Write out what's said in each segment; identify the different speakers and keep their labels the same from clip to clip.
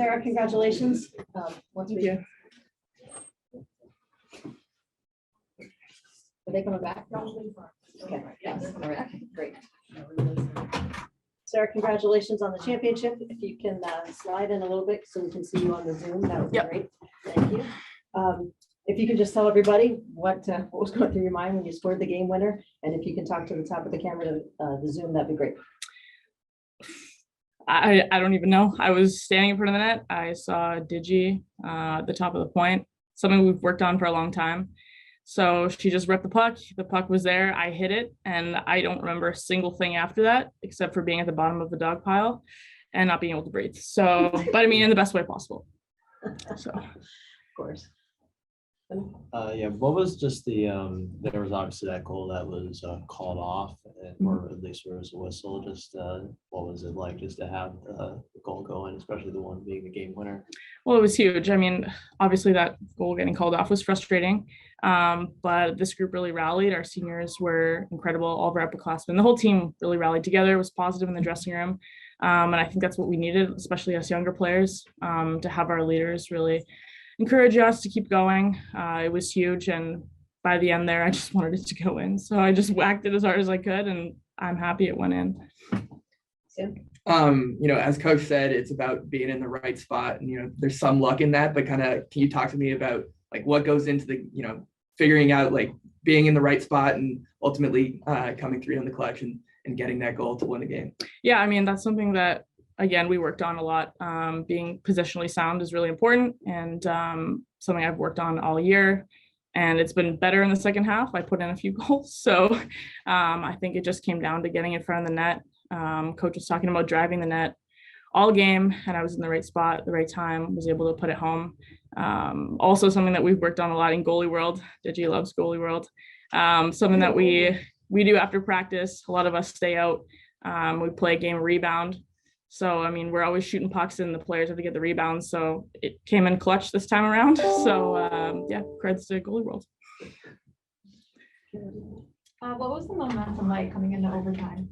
Speaker 1: Sarah, congratulations. Once we are they coming back? Okay, yes, all right, great. Sarah, congratulations on the championship. If you can slide in a little bit so we can see you on the Zoom, that would be great. Thank you. If you can just tell everybody what was going through your mind when you scored the game winner, and if you can talk to the top of the camera to the Zoom, that'd be great.
Speaker 2: I don't even know. I was standing in front of the net. I saw Digi at the top of the point, something we've worked on for a long time. So she just ripped the puck. The puck was there. I hit it, and I don't remember a single thing after that, except for being at the bottom of the dog pile and not being able to breathe. So, but I mean, in the best way possible. So,
Speaker 1: of course.
Speaker 3: Yeah, what was just the there was obviously that goal that was called off, or at least there was a whistle. Just what was it like just to have the goal going, especially the one being the game winner?
Speaker 2: Well, it was huge. I mean, obviously that goal getting called off was frustrating, but this group really rallied. Our seniors were incredible, all of our upperclassmen. The whole team really rallied together, was positive in the dressing room, and I think that's what we needed, especially us younger players, to have our leaders really encourage us to keep going. It was huge, and by the end there, I just wanted it to go in. So I just whacked it as hard as I could, and I'm happy it went in.
Speaker 4: You know, as coach said, it's about being in the right spot, and you know, there's some luck in that, but kind of, can you talk to me about like what goes into the, you know, figuring out like being in the right spot and ultimately coming through on the clutch and getting that goal to win the game?
Speaker 2: Yeah, I mean, that's something that, again, we worked on a lot. Being positionally sound is really important, and something I've worked on all year, and it's been better in the second half. I put in a few goals, so I think it just came down to getting in front of the net. Coach was talking about driving the net all game, and I was in the right spot at the right time, was able to put it home. Also something that we've worked on a lot in goalie world. Digi loves goalie world. Something that we do after practice. A lot of us stay out. We play a game of rebound. So, I mean, we're always shooting pucks and the players have to get the rebounds. So it came in clutch this time around. So, yeah, credits to goalie world.
Speaker 5: What was the momentum like coming into overtime?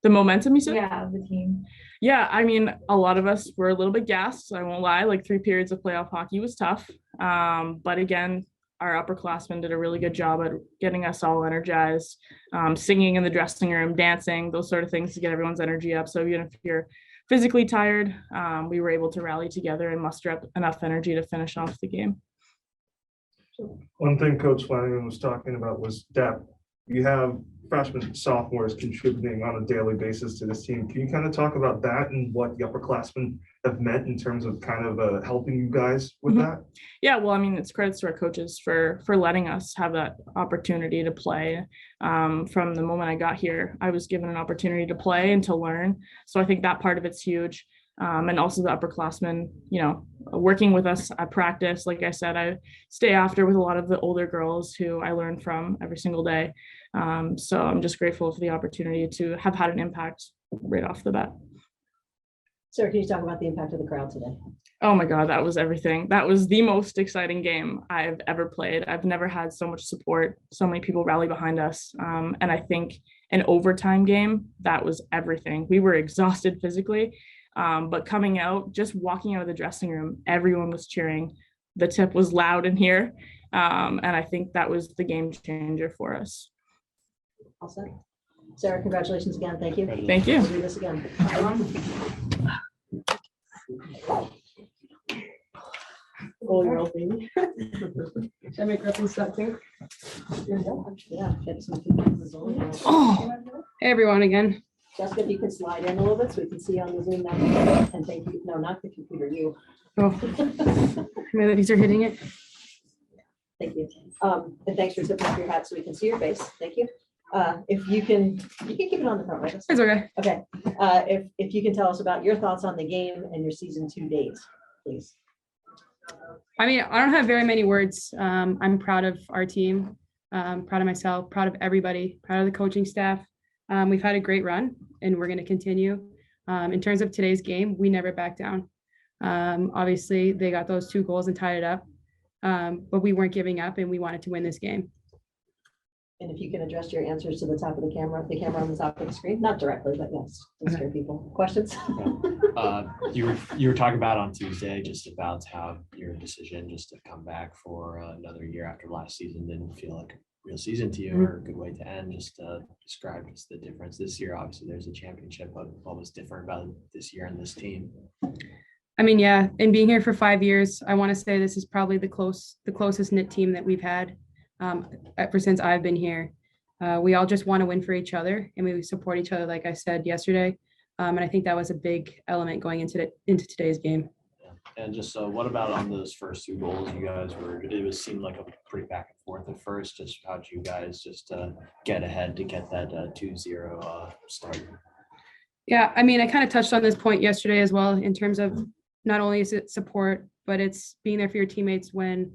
Speaker 2: The momentum, you said?
Speaker 5: Yeah, the team.
Speaker 2: Yeah, I mean, a lot of us were a little bit gassed. I won't lie. Like 3 periods of playoff hockey was tough. But again, our upperclassmen did a really good job at getting us all energized, singing in the dressing room, dancing, those sort of things to get everyone's energy up. So even if you're physically tired, we were able to rally together and muster up enough energy to finish off the game.
Speaker 6: One thing Coach Flanagan was talking about was depth. You have freshmen, sophomores contributing on a daily basis to this team. Can you kind of talk about that and what the upperclassmen have meant in terms of kind of helping you guys with that?
Speaker 2: Yeah, well, I mean, it's credits to our coaches for letting us have that opportunity to play. From the moment I got here, I was given an opportunity to play and to learn. So I think that part of it's huge. And also the upperclassmen, you know, working with us at practice. Like I said, I stay after with a lot of the older girls who I learn from every single day. So I'm just grateful for the opportunity to have had an impact right off the bat.
Speaker 1: Sarah, can you talk about the impact of the crowd today?
Speaker 2: Oh my God, that was everything. That was the most exciting game I've ever played. I've never had so much support, so many people rally behind us. And I think an overtime game, that was everything. We were exhausted physically. But coming out, just walking out of the dressing room, everyone was cheering. The tip was loud in here. And I think that was the game changer for us.
Speaker 1: All set. Sarah, congratulations again. Thank you.
Speaker 2: Thank you.
Speaker 1: We'll do this again. Oh, you're all baby.
Speaker 5: Should I make reference to that too?
Speaker 1: Yeah. Get some people.
Speaker 5: Oh, hey everyone again.
Speaker 1: Jessica, if you can slide in a little bit so we can see on the Zoom now. And thank you. No, not the computer, you.
Speaker 5: Oh, maybe these are hitting it.
Speaker 1: Thank you. And thanks for tipping up your hat so we can see your face. Thank you. If you can keep it on the front, right?
Speaker 5: It's okay.
Speaker 1: Okay. If you can tell us about your thoughts on the game and your season 2 dates, please.
Speaker 5: I mean, I don't have very many words. I'm proud of our team, proud of myself, proud of everybody, proud of the coaching staff. We've had a great run and we're going to continue. In terms of today's game, we never back down. Obviously, they got those 2 goals and tied it up, but we weren't giving up and we wanted to win this game.
Speaker 1: And if you can address your answers to the top of the camera on the top of the screen, not directly, but yes, to scare people. Questions?
Speaker 3: You were talking about on Tuesday, just about how your decision just to come back for another year after last season didn't feel like a real season to you or a good way to end. Just describe just the difference this year. Obviously, there's a championship, but what was different about this year and this team?
Speaker 5: I mean, yeah, and being here for 5 years, I want to say this is probably the closest knit team that we've had ever since I've been here. We all just want to win for each other, and we support each other, like I said yesterday. And I think that was a big element going into today's game.
Speaker 3: And just what about on those first 2 goals? You guys seemed like a pretty back and forth at first. Just how did you guys just get ahead to get that 2-0 start?
Speaker 5: Yeah, I mean, I kind of touched on this point yesterday as well, in terms of not only is it support, but it's being there for your teammates when,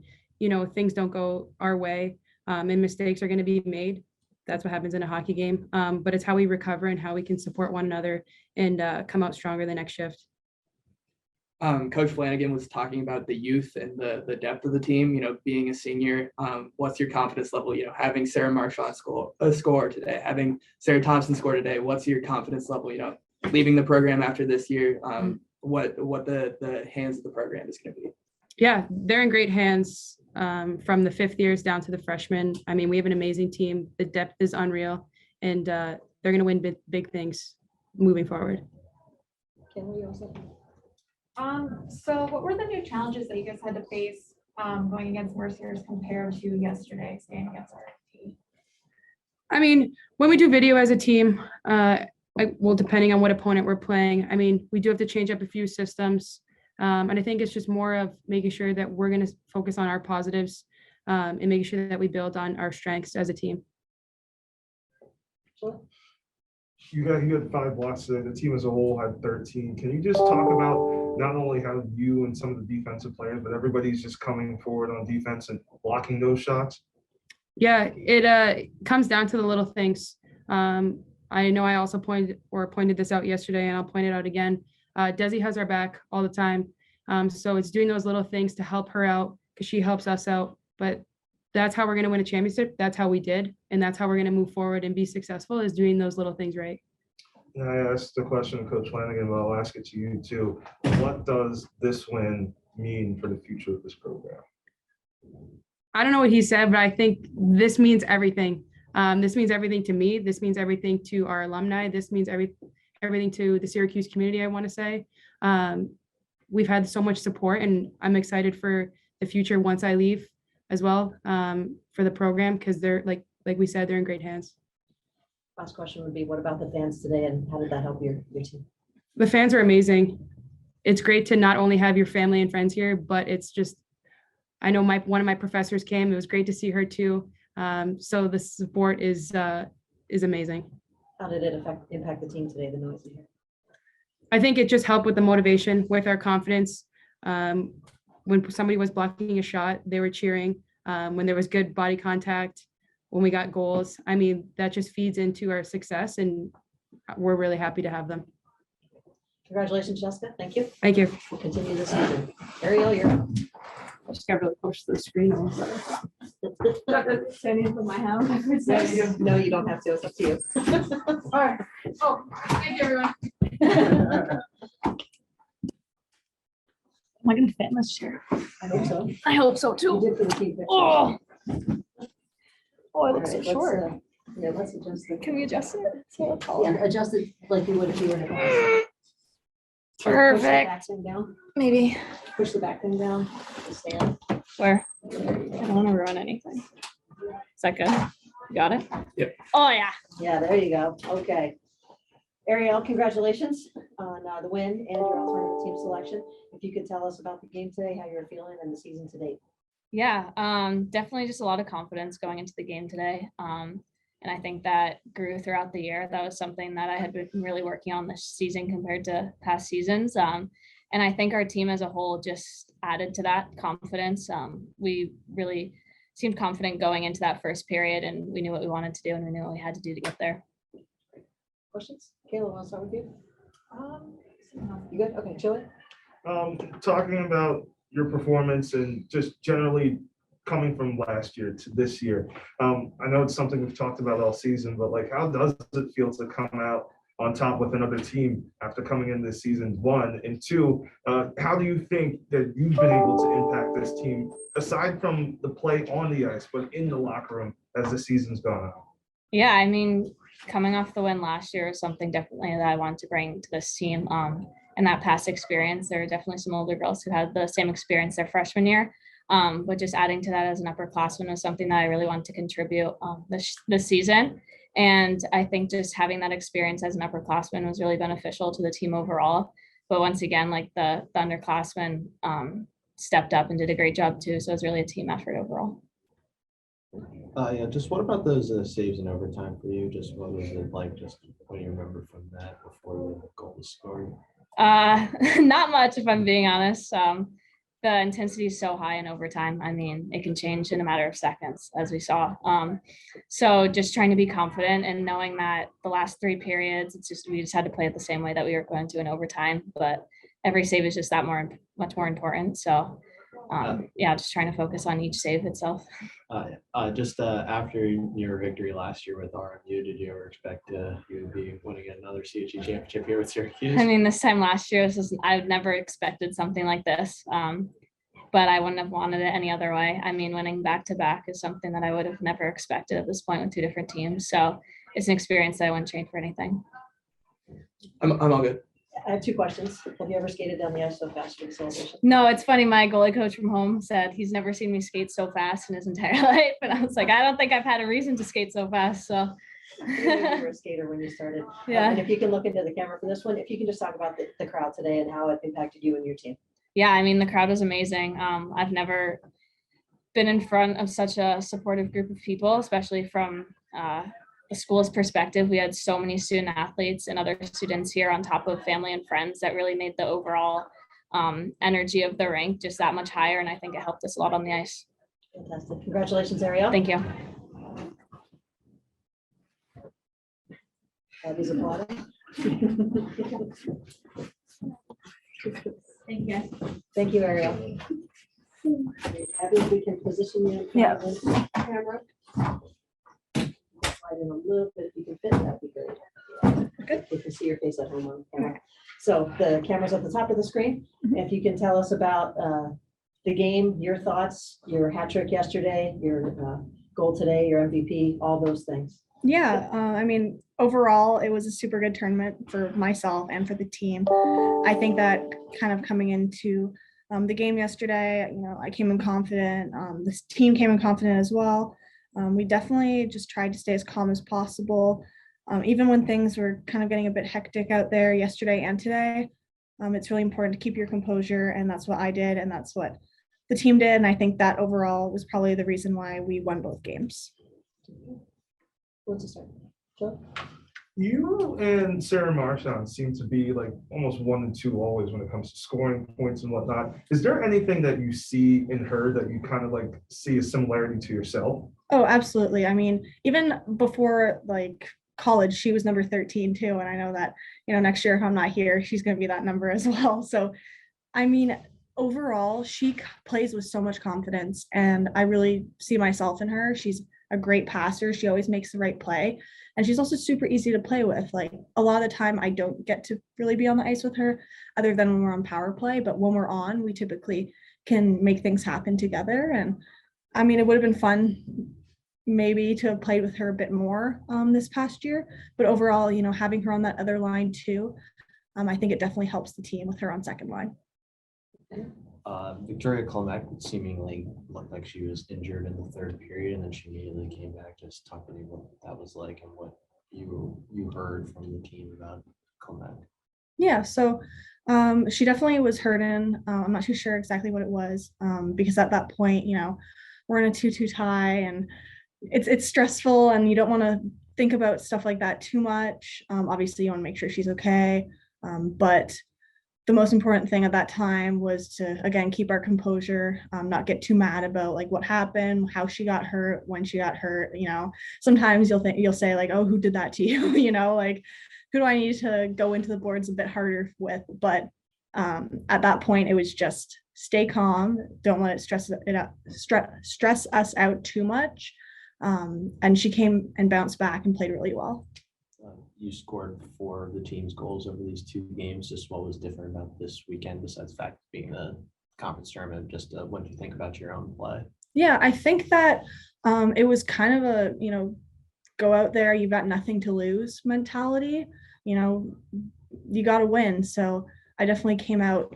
Speaker 5: things don't go our way, and mistakes are going to be made. That's what happens in a hockey game. But it's how we recover and how we can support one another and come out stronger the next shift.
Speaker 4: Coach Flanagan was talking about the youth and the depth of the team, being a senior. What's your confidence level, having Sarah Marchand score today, having Sarah Thompson score today? What's your confidence level, leaving the program after this year? What the hands of the program is going to be?
Speaker 5: Yeah, they're in great hands, from the 5th years down to the freshmen. I mean, we have an amazing team. The depth is unreal, and they're going to win big things moving forward.
Speaker 7: So what were the new challenges that you guys had to face going against Mercer's compared to yesterday staying against our team?
Speaker 5: I mean, when we do video as a team, well, depending on what opponent we're playing, I mean, we do have to change up a few systems. And I think it's just more of making sure that we're going to focus on our positives, and making sure that we build on our strengths as a team.
Speaker 6: You had 5 blocks today. The team as a whole had 13. Can you just talk about not only how you and some of the defensive players, but everybody's just coming forward on defense and blocking those shots?
Speaker 5: Yeah, it comes down to the little things. I know I also pointed this out yesterday, and I'll point it out again. Desi has our back all the time. So it's doing those little things to help her out, because she helps us out. But that's how we're going to win a championship. That's how we did. And that's how we're going to move forward and be successful, is doing those little things right.
Speaker 6: And I asked the question of Coach Flanagan, but I'll ask it to you too. What does this win mean for the future of this program?
Speaker 5: I don't know what he said, but I think this means everything. This means everything to me. This means everything to our alumni. This means everything to the Syracuse community, I want to say. We've had so much support, and I'm excited for the future once I leave as well, for the program, because they're like we said, they're in great hands.
Speaker 1: Last question would be, what about the fans today, and how did that help your team?
Speaker 5: The fans are amazing. It's great to not only have your family and friends here, but it's just, I know one of my professors came. It was great to see her too. So the support is amazing.
Speaker 1: How did it impact the team today, the noise in here?
Speaker 5: I think it just helped with the motivation, with our confidence. When somebody was blocking a shot, they were cheering. When there was good body contact, when we got goals, I mean, that just feeds into our success, and we're really happy to have them.
Speaker 1: Congratulations, Jessica. Thank you.
Speaker 5: Thank you.
Speaker 1: We'll continue this season. Ariel, you're up.
Speaker 2: I just got really close to the screen.
Speaker 7: Standing for my house.
Speaker 1: No, you don't have to. It's up to you.
Speaker 7: All right. Oh, thank you, everyone. Am I gonna fit in this chair?
Speaker 1: I hope so.
Speaker 7: I hope so
Speaker 1: You
Speaker 7: too.
Speaker 1: did for the team picture.
Speaker 7: Oh, I look
Speaker 1: All
Speaker 7: so
Speaker 1: right,
Speaker 7: short.
Speaker 1: Yeah, let's adjust it.
Speaker 7: Can we adjust it? It's a little taller.
Speaker 1: Yeah, adjust it like you would if you were in a class. Push the
Speaker 7: Perfect.
Speaker 1: back thing down.
Speaker 7: Maybe.
Speaker 1: Push the back thing down. Stand.
Speaker 7: Where? I don't want to ruin anything. Is that good? You got it?
Speaker 4: Yep.
Speaker 7: Oh, yeah.
Speaker 1: Yeah, there you go. Okay. Ariel, congratulations on the win and your alternative team selection. If you could tell us about the game today, how you're feeling, and the season to date.
Speaker 8: Yeah, definitely just a lot of confidence going into the game today. And I think that grew throughout the year. That was something that I had been really working on this season compared to past seasons. And I think our team as a whole just added to that confidence. We really seemed confident going into that first period, and we knew what we wanted to do, and we knew what we had to do to get there.
Speaker 1: Questions? Kayla, want to start with you? You good? Okay, chill it.
Speaker 6: Talking about your performance and just generally coming from last year to this year. I know it's something we've talked about all season, but like, how does it feel to come out on top with another team after coming in this season, one? And two, how do you think that you've been able to impact this team, aside from the play on the ice, but in the locker room as the season's gone on?
Speaker 8: Yeah, I mean, coming off the win last year is something definitely that I wanted to bring to this team. And that past experience, there are definitely some older girls who had the same experience their freshman year. But just adding to that as an upperclassman was something that I really wanted to contribute this season. And I think just having that experience as an upperclassman was really beneficial to the team overall. But once again, like the underclassmen stepped up and did a great job too. So it was really a team effort overall.
Speaker 3: Yeah, just what about those saves in overtime for you? Just what was it like? Just what do you remember from that before the goal was scored?
Speaker 8: Not much, if I'm being honest. The intensity is so high in overtime. I mean, it can change in a matter of seconds, as we saw. So just trying to be confident and knowing that the last 3 periods, we just had to play it the same way that we were going to in overtime. But every save is just that much more important. So yeah, just trying to focus on each save itself.
Speaker 3: Just after your victory last year with RMU, did you ever expect you would be winning another CHE championship here with Syracuse?
Speaker 8: I mean, this time last year, I've never expected something like this, but I wouldn't have wanted it any other way. I mean, winning back-to-back is something that I would have never expected at this point with 2 different teams. So it's an experience that I wouldn't trade for anything.
Speaker 4: I'm all good.
Speaker 1: I have 2 questions. Have you ever skated down the ice so fast for the celebration?
Speaker 8: No, it's funny. My goalie coach from home said he's never seen me skate so fast in his entire life. And I was like, I don't think I've had a reason to skate so fast. So
Speaker 1: You were a skater when you started.
Speaker 8: Yeah.
Speaker 1: And if you can look into the camera for this one, if you can just talk about the crowd today and how it impacted you and your team.
Speaker 8: Yeah, I mean, the crowd was amazing. I've never been in front of such a supportive group of people, especially from the school's perspective. We had so many student athletes and other students here on top of family and friends that really made the overall energy of the rink just that much higher. And I think it helped us a lot on the ice.
Speaker 1: Fantastic. Congratulations, Ariel.
Speaker 8: Thank you.
Speaker 1: Abby's applauding.
Speaker 7: Thank you.
Speaker 1: Thank you, Ariel. Abby, if we can position you in front of the camera. Slide in a little bit, if you can fit, that'd be great. Good. You can see your face at home on camera. So the camera's at the top of the screen. If you can tell us about the game, your thoughts, your hat trick yesterday, your goal today, your MVP, all those things.
Speaker 9: Yeah, I mean, overall, it was a super good tournament for myself and for the team. I think that kind of coming into the game yesterday, I came in confident. This team came in confident as well. We definitely just tried to stay as calm as possible. Even when things were kind of getting a bit hectic out there yesterday and today, it's really important to keep your composure, and that's what I did, and that's what the team did. And I think that overall was probably the reason why we won both games.
Speaker 1: What's the start? Joe?
Speaker 6: You and Sarah Marchand seem to be like almost 1 and 2 always when it comes to scoring points and whatnot. Is there anything that you see in her that you kind of like see a similarity to yourself?
Speaker 9: Oh, absolutely. I mean, even before like college, she was number 13 too. And I know that, next year, if I'm not here, she's going to be that number as well. So, I mean, overall, she plays with so much confidence, and I really see myself in her. She's a great passer. She always makes the right play. And she's also super easy to play with. Like a lot of the time I don't get to really be on the ice with her other than when we're on power play. But when we're on, we typically can make things happen together. And I mean, it would have been fun maybe to have played with her a bit more this past year. But overall, having her on that other line too, I think it definitely helps the team with her on second line.
Speaker 3: Victoria Colmack seemingly looked like she was injured in the 3rd period, and then she immediately came back. Just talk to me what that was like and what you heard from the team about Colmack.
Speaker 9: Yeah, so she definitely was hurting. I'm not too sure exactly what it was because at that point, we're in a 2-2 tie, and it's stressful, and you don't want to think about stuff like that too much. Obviously, you want to make sure she's okay, but the most important thing at that time was to, again, keep our composure, not get too mad about like what happened, how she got hurt, when she got hurt. Sometimes you'll say like, oh, who did that to you? Like, who do I need to go into the boards a bit harder with? But at that point, it was just stay calm, don't let it stress us out too much. And she came and bounced back and played really well.
Speaker 3: You scored 4 of the team's goals over these 2 games. Just what was different about this weekend besides the fact of being a conference tournament? Just what do you think about your own play?
Speaker 9: Yeah, I think that it was kind of a, go out there, you've got nothing to lose mentality. You got to win. So I definitely came out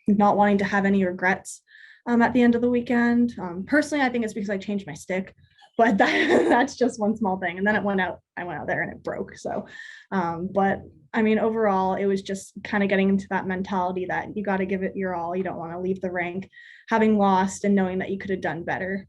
Speaker 9: not wanting to have any regrets at the end of the weekend. Personally, I think it's because I changed my stick, but that's just one small thing. And then I went out there and it broke. So, but I mean, overall, it was just kind of getting into that mentality that you got to give it your all. You don't want to leave the rink having lost and knowing that you could have done better.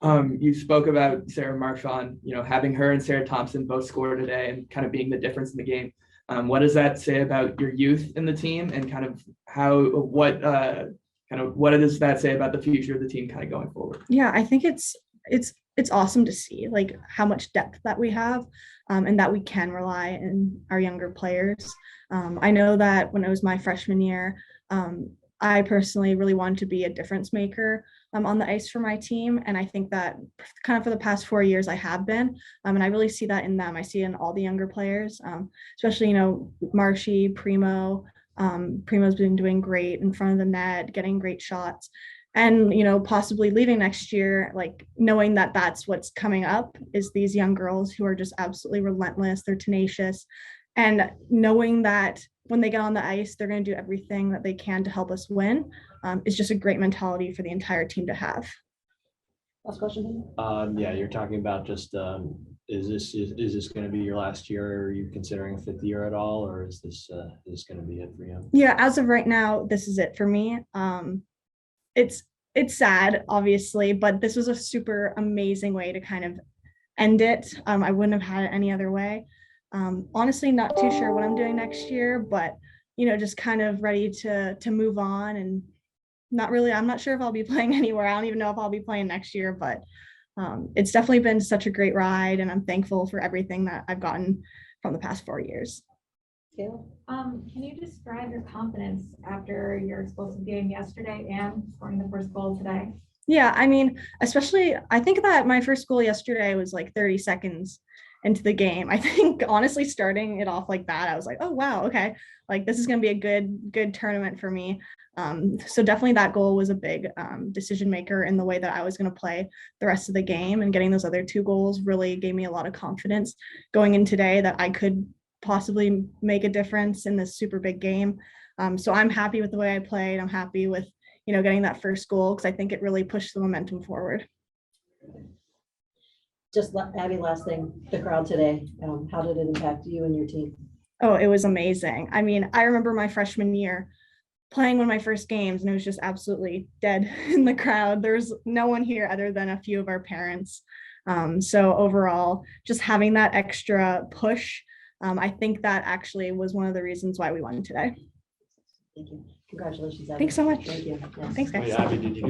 Speaker 4: You spoke about Sarah Marchand, having her and Sarah Thompson both score today and kind of being the difference in the game. What does that say about your youth in the team and kind of what does that say about the future of the team kind of going forward?
Speaker 9: Yeah, I think it's awesome to see like how much depth that we have and that we can rely on our younger players. I know that when it was my freshman year, I personally really wanted to be a difference maker on the ice for my team. And I think that kind of for the past 4 years I have been, and I really see that in them. I see it in all the younger players, especially, Marshy, Primo. Primo's been doing great in front of the net, getting great shots. And, possibly leaving next year, like knowing that that's what's coming up is these young girls who are just absolutely relentless. They're tenacious. And knowing that when they get on the ice, they're going to do everything that they can to help us win is just a great mentality for the entire team to have.
Speaker 1: Last question.
Speaker 3: Yeah, you're talking about just is this going to be your last year? Are you considering a 5th year at all, or is this going to be it for you?
Speaker 9: Yeah, as of right now, this is it for me. It's sad, obviously, but this was a super amazing way to kind of end it. I wouldn't have had it any other way. Honestly, not too sure what I'm doing next year, but just kind of ready to move on, and I'm not sure if I'll be playing anywhere. I don't even know if I'll be playing next year, but it's definitely been such a great ride, and I'm thankful for everything that I've gotten from the past 4 years.
Speaker 7: Can you describe your confidence after your explosive game yesterday and scoring the first goal today?
Speaker 9: Yeah, I mean, especially, I think that my first goal yesterday was like 30 seconds into the game. I think honestly starting it off like that, I was like, oh wow, okay, like this is going to be a good tournament for me. So definitely that goal was a big decision maker in the way that I was going to play the rest of the game, and getting those other 2 goals really gave me a lot of confidence going in today that I could possibly make a difference in this super big game. So I'm happy with the way I played. I'm happy with getting that first goal, because I think it really pushed the momentum forward.
Speaker 1: Just Abby, last thing, the crowd today, how did it impact you and your team?
Speaker 9: Oh, it was amazing. I mean, I remember my freshman year playing one of my first games, and it was just absolutely dead in the crowd. There's no one here other than a few of our parents. So overall, just having that extra push, I think that actually was one of the reasons why we won today.
Speaker 1: Thank you. Congratulations, Abby.
Speaker 9: Thanks so much.
Speaker 1: Thank you. Yes.
Speaker 9: Thanks, guys.
Speaker 3: Wait, Abby, did you